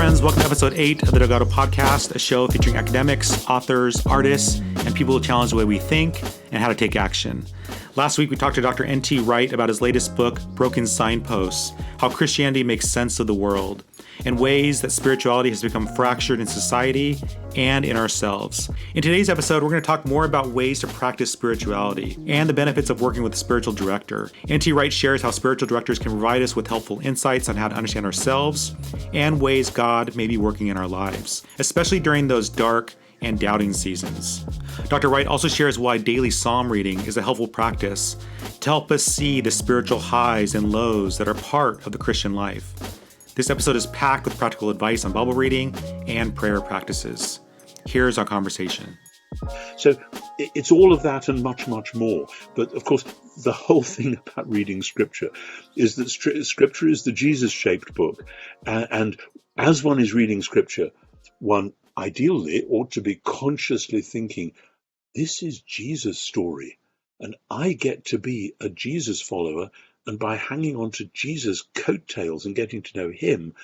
friends. Welcome to episode 8 of the Delgado Podcast, a show featuring academics, authors, artists, and people who challenge the way we think and how to take action. Last week, we talked to Dr. N.T. Wright about his latest book, Broken Signposts, How Christianity Makes Sense of the World, and ways that spirituality has become fractured in society and in ourselves. In today's episode, we're going to talk more about ways to practice spirituality and the benefits of working with a spiritual director. N.T. Wright shares how spiritual directors can provide us with helpful insights on how to understand ourselves and ways God may be working in our lives, especially during those dark and doubting seasons. Dr. Wright also shares why daily psalm reading is a helpful practice to help us see the spiritual highs and lows that are part of the Christian life. This episode is packed with practical advice on Bible reading and prayer practices. Here's our conversation. So it's all of that and much, much more. But of course, the whole thing about reading Scripture is that Scripture is the Jesus-shaped book. And as one is reading Scripture, one ideally ought to be consciously thinking, this is Jesus' story, and I get to be a Jesus follower, and by hanging on to Jesus' coattails and getting to know him,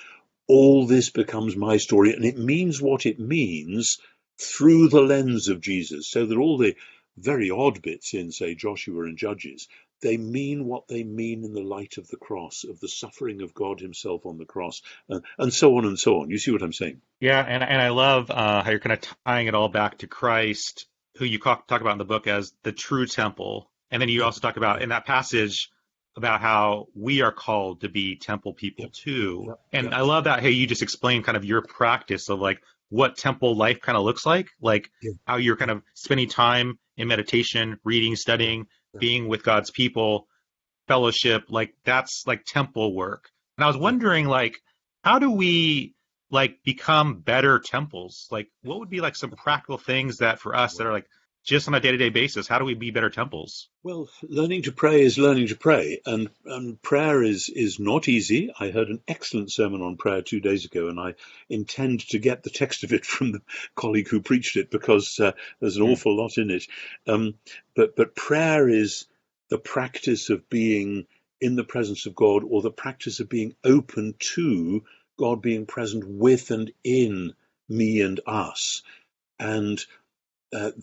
all this becomes my story, and it means what it means through the lens of Jesus, so that all the very odd bits in, say, Joshua and Judges, they mean what they mean in the light of the cross, of the suffering of God himself on the cross, and so on and so on. You see what I'm saying? Yeah, and I love how you're kind of tying it all back to Christ, who you talk about in the book as the true temple. And then you also talk about in that passage about how we are called to be temple people too. And I love that, hey, you just explained kind of your practice of like what temple life kind of looks like how you're kind of spending time in meditation, reading, studying, being with God's people, fellowship, like that's like temple work. And I was wondering, like, how do we like become better temples? Like, what would be like some practical things that for us that are like just on a day-to-day basis, how do we be better temples? Well, learning to pray is learning to pray, and prayer is not easy. I heard an excellent sermon on prayer 2 days ago, and I intend to get the text of it from the colleague who preached it, because there's an awful lot in it. But prayer is the practice of being in the presence of God, or the practice of being open to God being present with and in me and us. And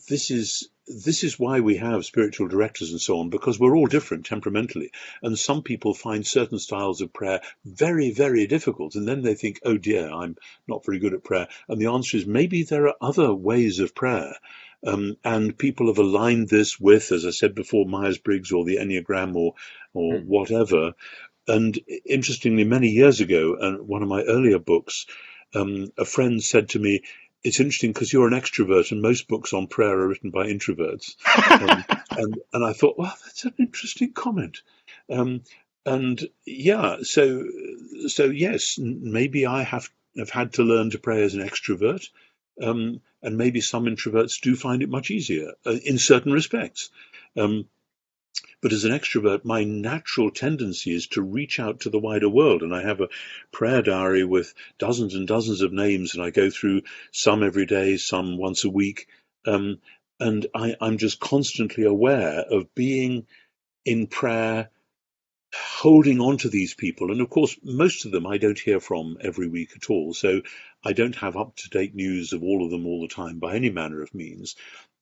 this is why we have spiritual directors and so on, because we're all different temperamentally. And some people find certain styles of prayer very, very difficult. And then they think, oh dear, I'm not very good at prayer. And the answer is maybe there are other ways of prayer. And people have aligned this with, as I said before, Myers-Briggs or the Enneagram or whatever. And interestingly, many years ago, and one of my earlier books, a friend said to me, it's interesting because you're an extrovert and most books on prayer are written by introverts. And I thought, well, that's an interesting comment. And yeah, so yes, maybe I have had to learn to pray as an extrovert. And maybe some introverts do find it much easier in certain respects. But as an extrovert, my natural tendency is to reach out to the wider world. And I have a prayer diary with dozens and dozens of names, and I go through some every day, some once a week. And I'm just constantly aware of being in prayer, holding on to these people. And of course, most of them I don't hear from every week at all. So I don't have up-to-date news of all of them all the time by any manner of means.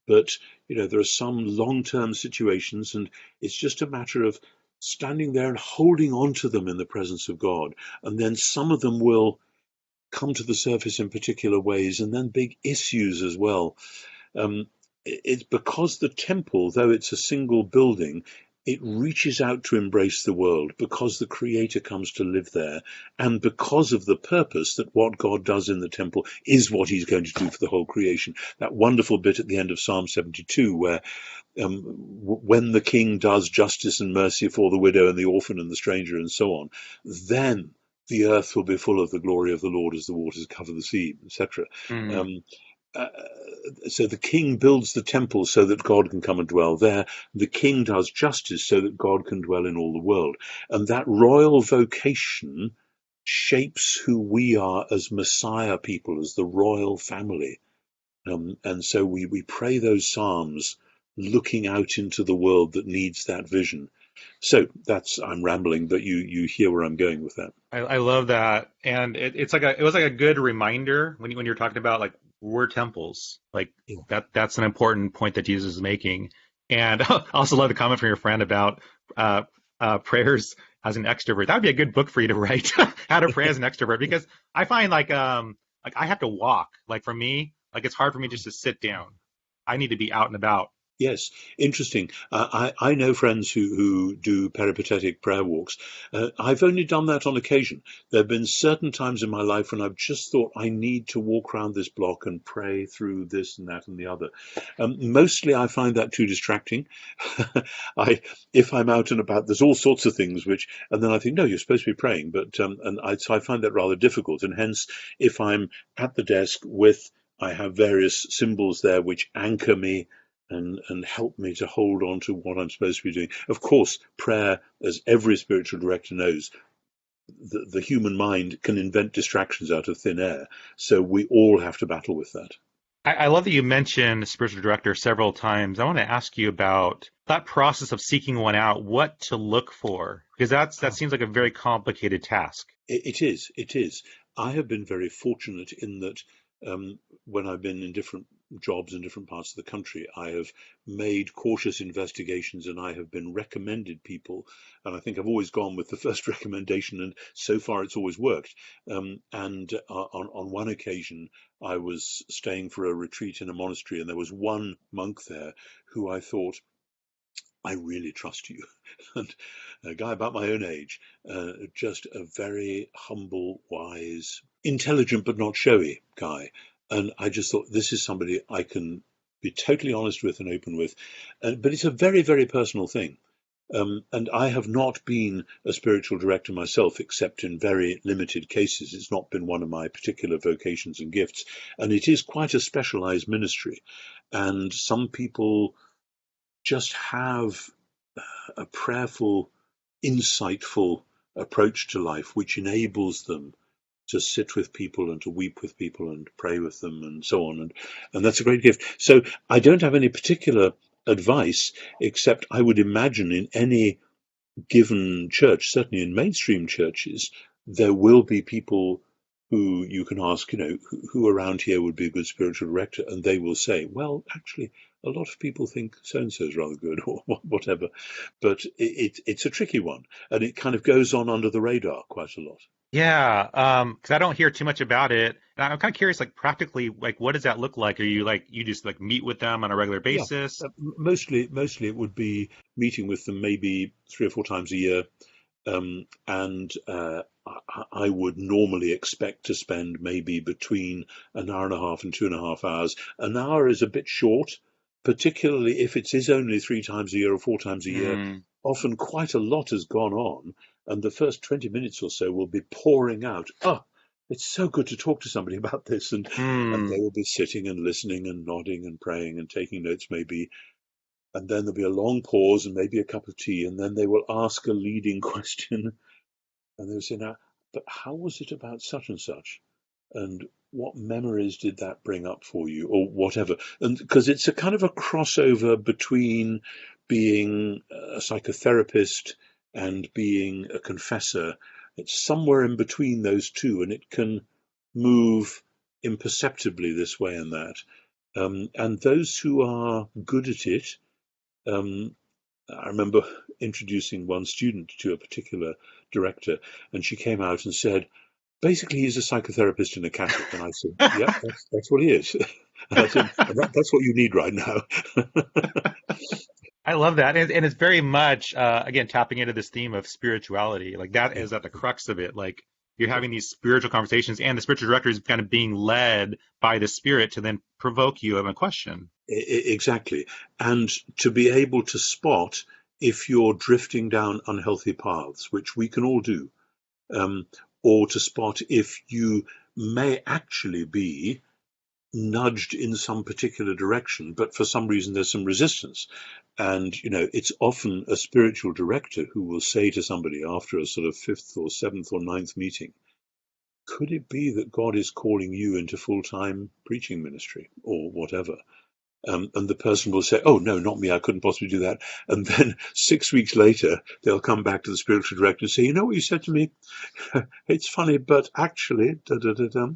But, there are some long-term situations, and it's just a matter of standing there and holding on to them in the presence of God. And then some of them will come to the surface in particular ways, and then big issues as well. It's because the temple, though it's a single building, it reaches out to embrace the world because the Creator comes to live there, and because of the purpose that what God does in the temple is what he's going to do for the whole creation. That wonderful bit at the end of Psalm 72 where when the king does justice and mercy for the widow and the orphan and the stranger and so on, then the earth will be full of the glory of the Lord as the waters cover the sea, etc. So the king builds the temple so that God can come and dwell there. The king does justice so that God can dwell in all the world. And that royal vocation shapes who we are as Messiah people, as the royal family. And so we pray those psalms looking out into the world that needs that vision. So I'm rambling, but you hear where I'm going with that. I love that, and it was like a good reminder when you're talking about like we're temples, like Yeah. that's an important point that Jesus is making. And I also love the comment from your friend about uh, prayers as an extrovert. That would be a good book for you to write, how to pray as an extrovert, because I find like I have to walk. Like for me, like it's hard for me just to sit down. I need to be out and about. Yes, interesting. I know friends who do peripatetic prayer walks. I've only done that on occasion. There have been certain times in my life when I've just thought I need to walk around this block and pray through this and that and the other. Mostly I find that too distracting. If I'm out and about, there's all sorts of things and then I think, no, you're supposed to be praying. So I find that rather difficult. And hence, if I'm at the desk I have various symbols there which anchor me and help me to hold on to what I'm supposed to be doing. Of course, prayer, as every spiritual director knows, the human mind can invent distractions out of thin air. So we all have to battle with that. I love that you mentioned spiritual director several times. I want to ask you about that process of seeking one out, what to look for, because that seems like a very complicated task. It is. It is. I have been very fortunate in that when I've been in different jobs in different parts of the country, I have made cautious investigations and I have been recommended people. And I think I've always gone with the first recommendation, and so far it's always worked. On one occasion, I was staying for a retreat in a monastery, and there was one monk there who I thought, I really trust you. And a guy about my own age, just a very humble, wise, intelligent but not showy guy. And I just thought, this is somebody I can be totally honest with and open with. But it's a very, very personal thing. And I have not been a spiritual director myself, except in very limited cases. It's not been one of my particular vocations and gifts. And it is quite a specialized ministry. And some people just have a prayerful, insightful approach to life, which enables them to sit with people and to weep with people and pray with them and so on. And that's a great gift. So I don't have any particular advice, except I would imagine in any given church, certainly in mainstream churches, there will be people who you can ask, who around here would be a good spiritual director, and they will say, well, actually, a lot of people think so-and-so is rather good, or whatever. But it's a tricky one, and it kind of goes on under the radar quite a lot. Yeah, because I don't hear too much about it. And I'm kind of curious, like practically, like what does that look like? Are you like you just like meet with them on a regular Yeah, basis? mostly it would be meeting with them maybe 3 or 4 times a year. And I would normally expect to spend maybe between an hour and a half and 2.5 hours. An hour is a bit short, particularly if it is only 3 times a year or 4 times a year. Mm, Often quite a lot has gone on, and the first 20 minutes or so will be pouring out. Oh, it's so good to talk to somebody about this. And they mm. will be sitting and listening and nodding and praying and taking notes maybe, and then there'll be a long pause and maybe a cup of tea, and then they will ask a leading question, and they'll say, now, but how was it about such and such? And what memories did that bring up for you, or whatever? And because it's a kind of a crossover between being a psychotherapist and being a confessor. It's somewhere in between those two, and it can move imperceptibly this way and that. And those who are good at it, um, I remember introducing one student to a particular director, and she came out and said, basically, he's a psychotherapist and a Catholic. And I said, yep, that's what he is. And I said, that's what you need right now. I love that, and it's very much again tapping into this theme of spirituality. Like that Yeah, is at the crux of it. Like you're yeah, having these spiritual conversations, and the spiritual director is kind of being led by the spirit to then provoke you of a question. exactly. And to be able to spot if you're drifting down unhealthy paths, which we can all do, um, or to spot if you may actually be nudged in some particular direction, but for some reason there's some resistance. And, it's often a spiritual director who will say to somebody after a sort of fifth or seventh or ninth meeting, could it be that God is calling you into full-time preaching ministry or whatever? And the person will say, "Oh, no, not me. I couldn't possibly do that." And then 6 weeks later, they'll come back to the spiritual director and say, "You know what you said to me? It's funny, but actually, da da da da."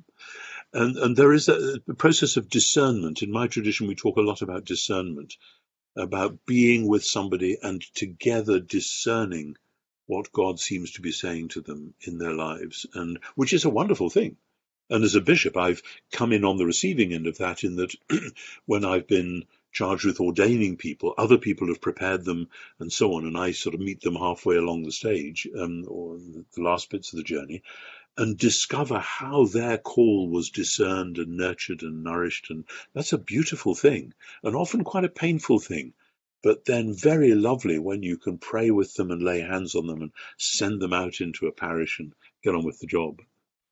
And there is a process of discernment. In my tradition, we talk a lot about discernment, about being with somebody and together discerning what God seems to be saying to them in their lives, and which is a wonderful thing. And as a bishop, I've come in on the receiving end of that, in that when I've been charged with ordaining people, other people have prepared them and so on, and I sort of meet them halfway along the stage, or the last bits of the journey, and discover how their call was discerned and nurtured and nourished. And that's a beautiful thing, and often quite a painful thing, but then very lovely when you can pray with them and lay hands on them and send them out into a parish and get on with the job.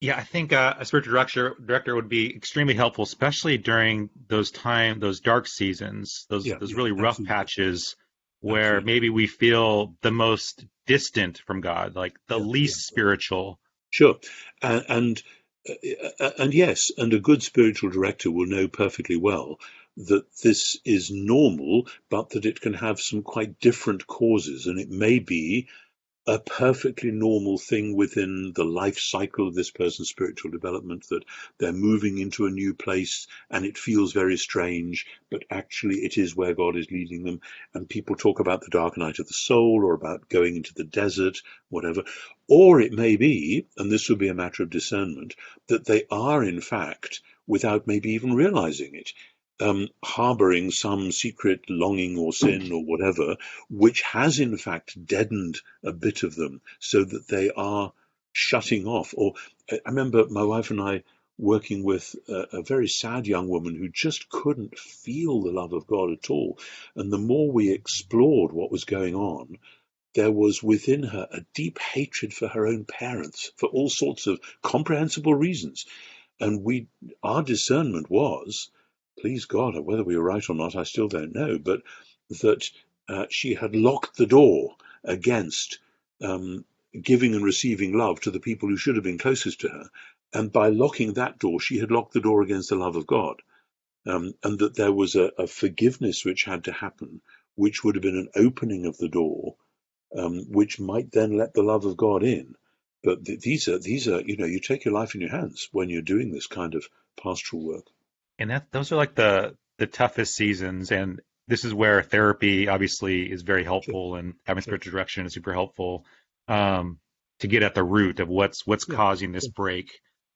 Yeah, I think a spiritual director would be extremely helpful, especially during those dark seasons, Yeah, those yeah, really rough absolutely. patches where Absolutely. maybe we feel the most distant from God, like the Yeah, yeah. least spiritual. Sure. And and yes, and a good spiritual director will know perfectly well that this is normal, but that it can have some quite different causes, and it may be a perfectly normal thing within the life cycle of this person's spiritual development, that they're moving into a new place and it feels very strange, but actually it is where God is leading them. And people talk about the dark night of the soul, or about going into the desert, whatever. Or it may be, and this would be a matter of discernment, that they are in fact, without maybe even realizing it, harboring some secret longing or sin or whatever, which has in fact deadened a bit of them, so that they are shutting off. Or I remember my wife and I working with a very sad young woman who just couldn't feel the love of God at all. And the more we explored what was going on, there was within her a deep hatred for her own parents for all sorts of comprehensible reasons. And our discernment was, please God, whether we were right or not, I still don't know, but that she had locked the door against giving and receiving love to the people who should have been closest to her. And by locking that door, she had locked the door against the love of God. And that there was a forgiveness which had to happen, which would have been an opening of the door, which might then let the love of God in. But these are, you take your life in your hands when you're doing this kind of pastoral work. And those are like the toughest seasons. And this is where therapy obviously is very Sure, helpful, and having sure. spiritual direction is super helpful, to get at the root of what's Yeah, causing this yeah, break.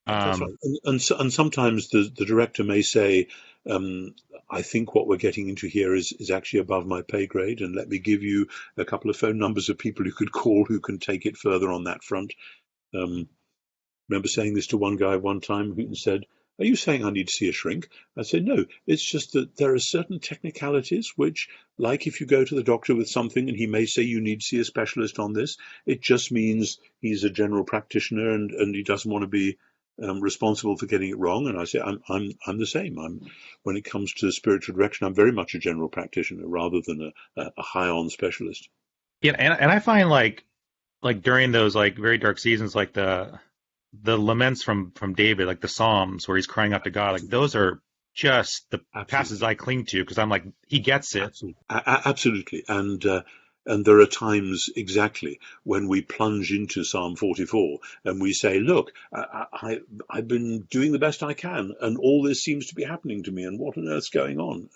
that's right. Um, And sometimes the director may say, um, I think what we're getting into here is actually above my pay grade, and let me give you a couple of phone numbers of people who could call who can take it further on that front. Um, remember saying this to one guy one time who said, "Are you saying I need to see a shrink?" I said, "No, it's just that there are certain technicalities which, like if you go to the doctor with something and he may say you need to see a specialist on this, it just means he's a general practitioner, and he doesn't want to be responsible for getting it wrong." And I say, I'm the same. When it comes to spiritual direction, I'm very much a general practitioner rather than a high on specialist. yeah, and I find like during those like very dark seasons, like the laments from David, like the Psalms where he's crying out to God, like Absolutely, those are just the passages absolutely. I cling to because I'm like, he gets it. Absolutely, absolutely, and there are times exactly when we plunge into Psalm 44 and we say, "Look, I've been doing the best I can, and all this seems to be happening to me, and what on earth's going on?"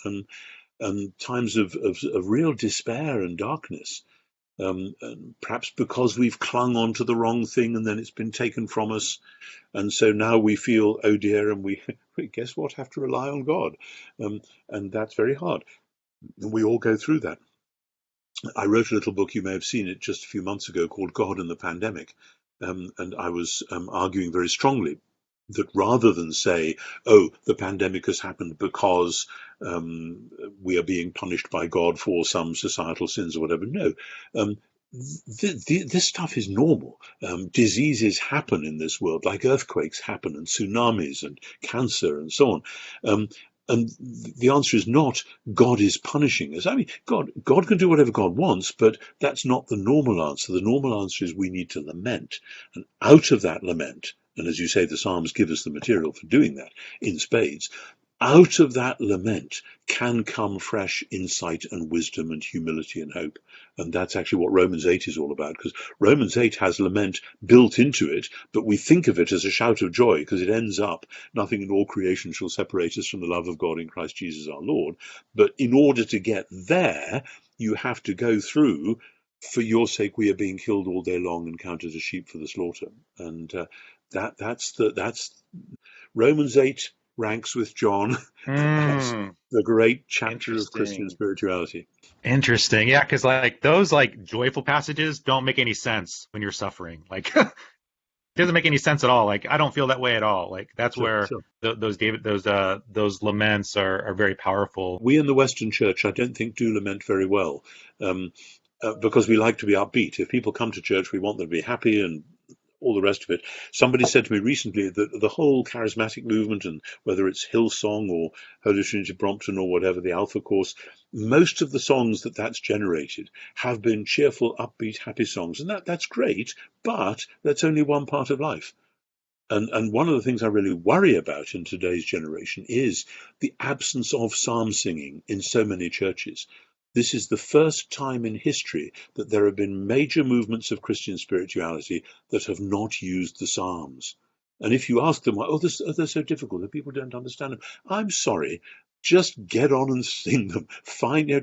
And times of real despair and darkness, and perhaps because we've clung on to the wrong thing and then it's been taken from us, and so now we feel, oh dear, and we guess what, have to rely on God, and that's very hard. We all go through that. I wrote a little book, you may have seen it just a few months ago, called God and the Pandemic. And I was arguing very strongly that rather than say, oh, the pandemic has happened because we are being punished by God for some societal sins or whatever, no. This stuff is normal. Diseases happen in this world, like earthquakes happen, and tsunamis, and cancer, and so on. Um, and the answer is not God is punishing us. I mean, God can do whatever God wants, but that's not the normal answer. The normal answer is we need to lament. And out of that lament, and as you say, the Psalms give us the material for doing that in spades, out of that lament can come fresh insight and wisdom and humility and hope. And that's actually what Romans 8 is all about, because Romans 8 has lament built into it, but we think of it as a shout of joy because it ends up, nothing in all creation shall separate us from the love of God in Christ Jesus our Lord. But in order to get there, you have to go through, for your sake we are being killed all day long and counted as sheep for the slaughter. And that's Romans 8 ranks with John as the great chapter of Christian spirituality. Interesting. Yeah, because like those like joyful passages don't make any sense when you're suffering. Like it doesn't make any sense at all. Like I don't feel that way at all. Like that's where those laments are very powerful. We in the Western Church, I don't think, do lament very well, because we like to be upbeat. If people come to church, we want them to be happy and all the rest of it. Somebody said to me recently that the whole charismatic movement, and whether it's Hillsong or Holy Trinity Brompton or whatever, the Alpha Course, most of the songs that's generated have been cheerful, upbeat, happy songs. And that's great, but that's only one part of life. And one of the things I really worry about in today's generation is the absence of psalm singing in so many churches. This is the first time in history that there have been major movements of Christian spirituality that have not used the Psalms. And if you ask them, they're so difficult, that people don't understand them. I'm sorry, just get on and sing them.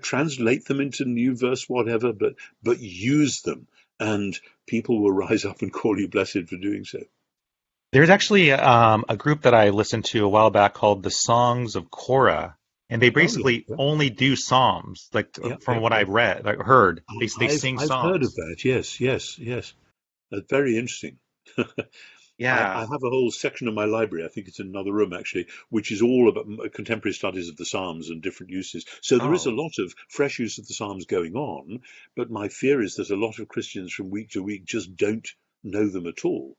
Translate them into new verse, whatever, but use them. And people will rise up and call you blessed for doing so. There's actually a group that I listened to a while back called the Songs of Korah. And they basically only do psalms, from what I've heard. They sing psalms. I've heard of that. Yes. That's very interesting. Yeah. I have a whole section of my library, I think it's in another room actually, which is all about contemporary studies of the Psalms and different uses. So there is a lot of fresh use of the Psalms going on, but my fear is that a lot of Christians from week to week just don't know them at all.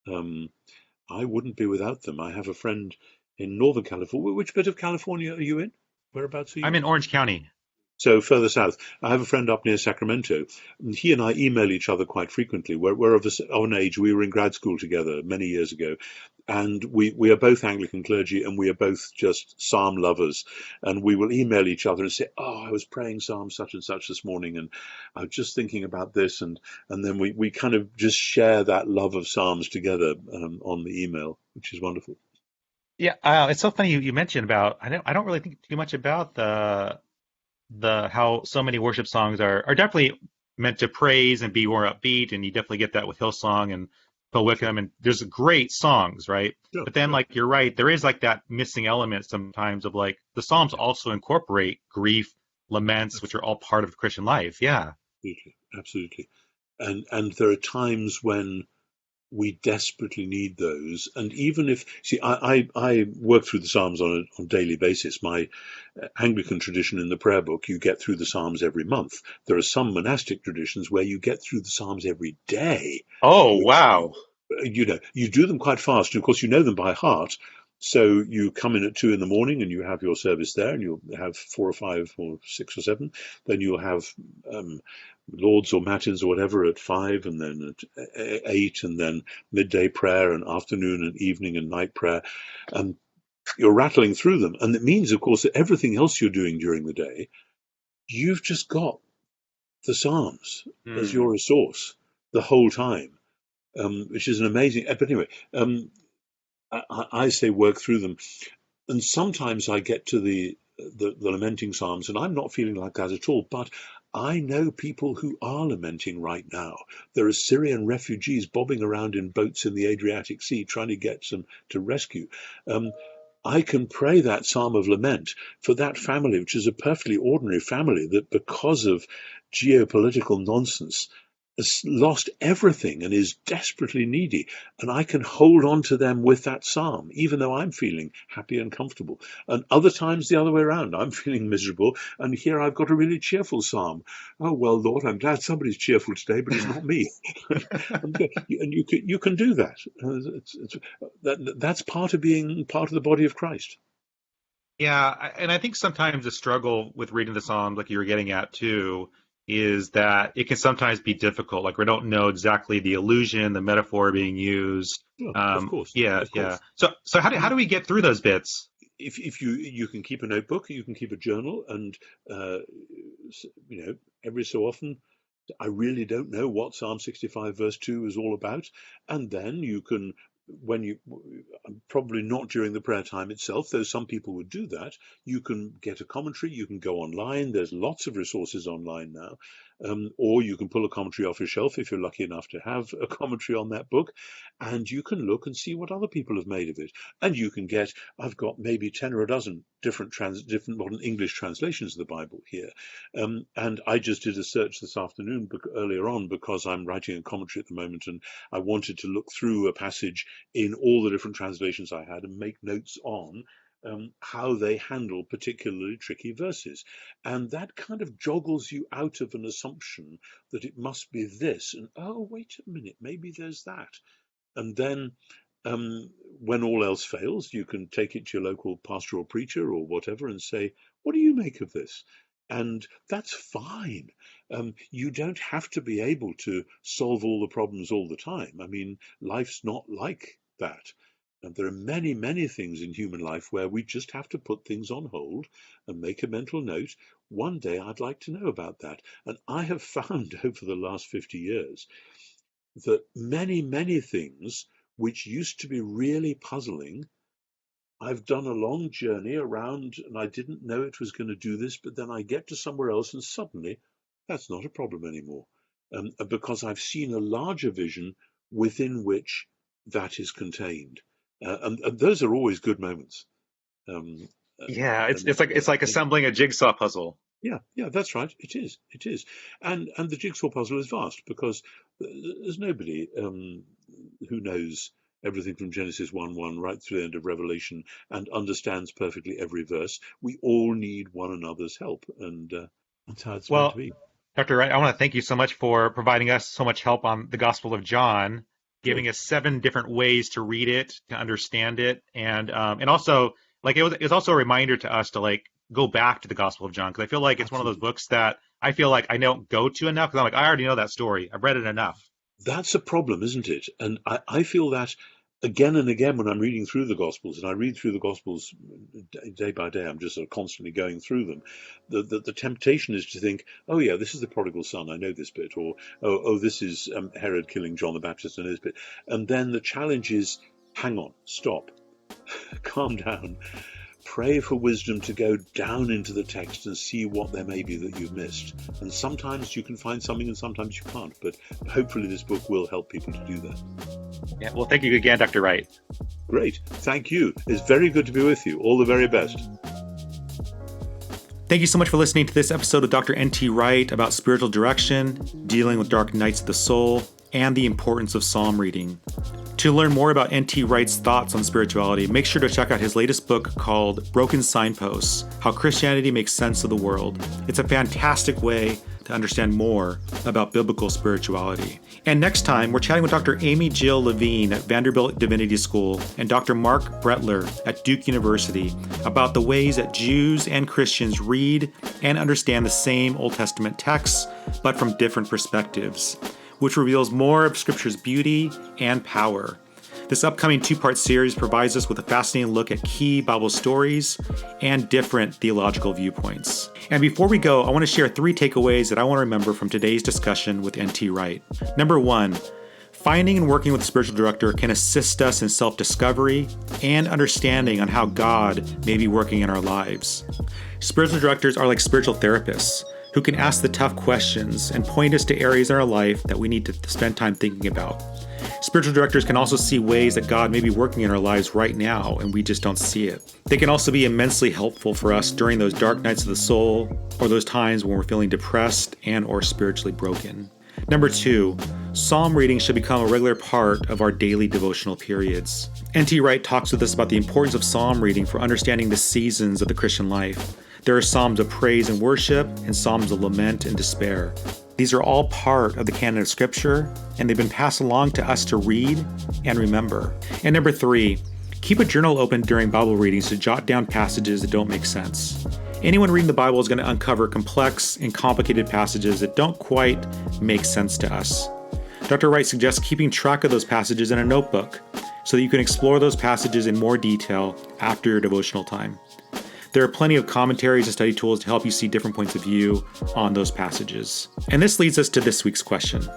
I wouldn't be without them. I have a friend in Northern California. Which bit of California are you in? Whereabouts are you? I'm in Orange County. So further south. I have a friend up near Sacramento. And he and I email each other quite frequently. We're of an age. We were in grad school together many years ago. And we are both Anglican clergy, and we are both just psalm lovers. And we will email each other and say, I was praying Psalm such and such this morning, and I was just thinking about this. And then we kind of just share that love of psalms together on the email, which is wonderful. Yeah, it's so funny you mentioned about. I don't really think too much about the how so many worship songs are definitely meant to praise and be more upbeat, and you definitely get that with Hillsong and Bill Wickham, and there's great songs, right? Yeah, but then, like you're right, there is like that missing element sometimes of like the Psalms also incorporate grief, laments, which are all part of Christian life. Yeah, absolutely. And there are times when we desperately need those. And even if, I work through the Psalms on a daily basis. My Anglican tradition in the prayer book, you get through the Psalms every month. There are some monastic traditions where you get through the Psalms every day. Oh, wow. You do them quite fast. And of course, you know them by heart. So you come in at 2 a.m. and you have your service there, and you'll have 4 or 5 or 6 or 7. Then you'll have Lord's or Matins or whatever at 5, and then at 8, and then midday prayer and afternoon and evening and night prayer. And you're rattling through them. And it means, of course, that everything else you're doing during the day, you've just got the Psalms as your resource the whole time, which is an amazing. But anyway, I say work through them. And sometimes I get to the lamenting Psalms, and I'm not feeling like that at all. But I know people who are lamenting right now. There are Syrian refugees bobbing around in boats in the Adriatic Sea trying to get some to rescue. I can pray that psalm of lament for that family, which is a perfectly ordinary family that because of geopolitical nonsense has lost everything and is desperately needy. And I can hold on to them with that psalm, even though I'm feeling happy and comfortable. And other times the other way around, I'm feeling miserable. And here I've got a really cheerful psalm. Oh, well, Lord, I'm glad somebody's cheerful today, but it's not me. And you can do that. That's part of being part of the body of Christ. Yeah, and I think sometimes the struggle with reading the Psalms, like you were getting at too, is that it can sometimes be difficult. Like we don't know exactly the allusion, the metaphor being used. Of course. Yeah. So how do we get through those bits? if you can keep a notebook, you can keep a journal, and every so often, I really don't know what Psalm 65 verse 2 is all about, and then you can, when you, probably not during the prayer time itself, though some people would do that, you can get a commentary, you can go online, there's lots of resources online now, or you can pull a commentary off your shelf if you're lucky enough to have a commentary on that book, and you can look and see what other people have made of it. And you can get, I've got maybe 10 or a dozen different modern English translations of the Bible here, and I just did a search this afternoon earlier on, because I'm writing a commentary at the moment, and I wanted to look through a passage in all the different translations I had and make notes on how they handle particularly tricky verses. And that kind of joggles you out of an assumption that it must be this, and oh, wait a minute, maybe there's that. And then when all else fails, you can take it to your local pastor or preacher or whatever and say, what do you make of this? And that's fine. You don't have to be able to solve all the problems all the time. I mean, life's not like that. And there are many, many things in human life where we just have to put things on hold and make a mental note. One day I'd like to know about that. And I have found over the last 50 years that many, many things which used to be really puzzling, I've done a long journey around and I didn't know it was going to do this, but then I get to somewhere else and suddenly that's not a problem anymore, because I've seen a larger vision within which that is contained. And those are always good moments. Yeah, it's like assembling a jigsaw puzzle. Yeah, that's right. It is. And the jigsaw puzzle is vast, because there's nobody who knows everything from Genesis 1:1 right through the end of Revelation and understands perfectly every verse. We all need one another's help, and that's how it's meant to be. Dr. Wright, I want to thank you so much for providing us so much help on the Gospel of John, giving us 7 different ways to read it, to understand it, and also, like, it was also a reminder to us to, like, go back to the Gospel of John, because I feel like it's one of those books that I feel like I don't go to enough, because I'm like, I already know that story. I've read it enough. That's a problem, isn't it? And I feel that again and again when I'm reading through the Gospels, and I read through the Gospels day by day, I'm just sort of constantly going through them. The temptation is to think, oh yeah, this is the prodigal son, I know this bit, or oh this is Herod killing John the Baptist, I know this bit. And then the challenge is, hang on, stop, calm down. Pray for wisdom to go down into the text and see what there may be that you've missed. And sometimes you can find something and sometimes you can't, but hopefully this book will help people to do that. Yeah, well, thank you again, Dr. Wright. Great. Thank you. It's very good to be with you. All the very best. Thank you so much for listening to this episode of Dr. N.T. Wright about spiritual direction, dealing with dark nights of the soul, and the importance of psalm reading. To learn more about N.T. Wright's thoughts on spirituality, make sure to check out his latest book called Broken Signposts: How Christianity Makes Sense of the World. It's a fantastic way to understand more about biblical spirituality. And next time, we're chatting with Dr. Amy Jill Levine at Vanderbilt Divinity School and Dr. Mark Brettler at Duke University about the ways that Jews and Christians read and understand the same Old Testament texts, but from different perspectives, which reveals more of Scripture's beauty and power. This upcoming 2-part series provides us with a fascinating look at key Bible stories and different theological viewpoints. And before we go, I want to share 3 takeaways that I want to remember from today's discussion with N.T. Wright. Number 1, finding and working with a spiritual director can assist us in self-discovery and understanding on how God may be working in our lives. Spiritual directors are like spiritual therapists who can ask the tough questions and point us to areas in our life that we need to spend time thinking about. Spiritual directors can also see ways that God may be working in our lives right now and we just don't see it. They can also be immensely helpful for us during those dark nights of the soul or those times when we're feeling depressed and or spiritually broken. Number 2, psalm reading should become a regular part of our daily devotional periods. N.T. Wright talks with us about the importance of psalm reading for understanding the seasons of the Christian life. There are psalms of praise and worship and psalms of lament and despair. These are all part of the canon of Scripture, and they've been passed along to us to read and remember. And number 3, keep a journal open during Bible readings to jot down passages that don't make sense. Anyone reading the Bible is going to uncover complex and complicated passages that don't quite make sense to us. Dr. Wright suggests keeping track of those passages in a notebook. so that you can explore those passages in more detail after your devotional time. There are plenty of commentaries and study tools to help you see different points of view on those passages. And this leads us to this week's question.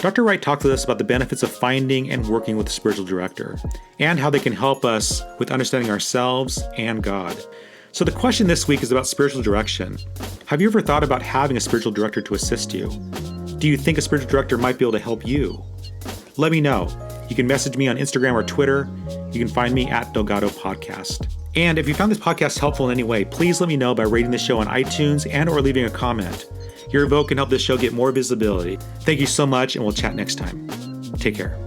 Dr. Wright talked with us about the benefits of finding and working with a spiritual director, and how they can help us with understanding ourselves and God. So the question this week is about spiritual direction. Have you ever thought about having a spiritual director to assist you? Do you think a spiritual director might be able to help you? Let me know. You can message me on Instagram or Twitter. You can find me at Delgado Podcast. And if you found this podcast helpful in any way, please let me know by rating the show on iTunes and or leaving a comment. Your vote can help this show get more visibility. Thank you so much, and we'll chat next time. Take care.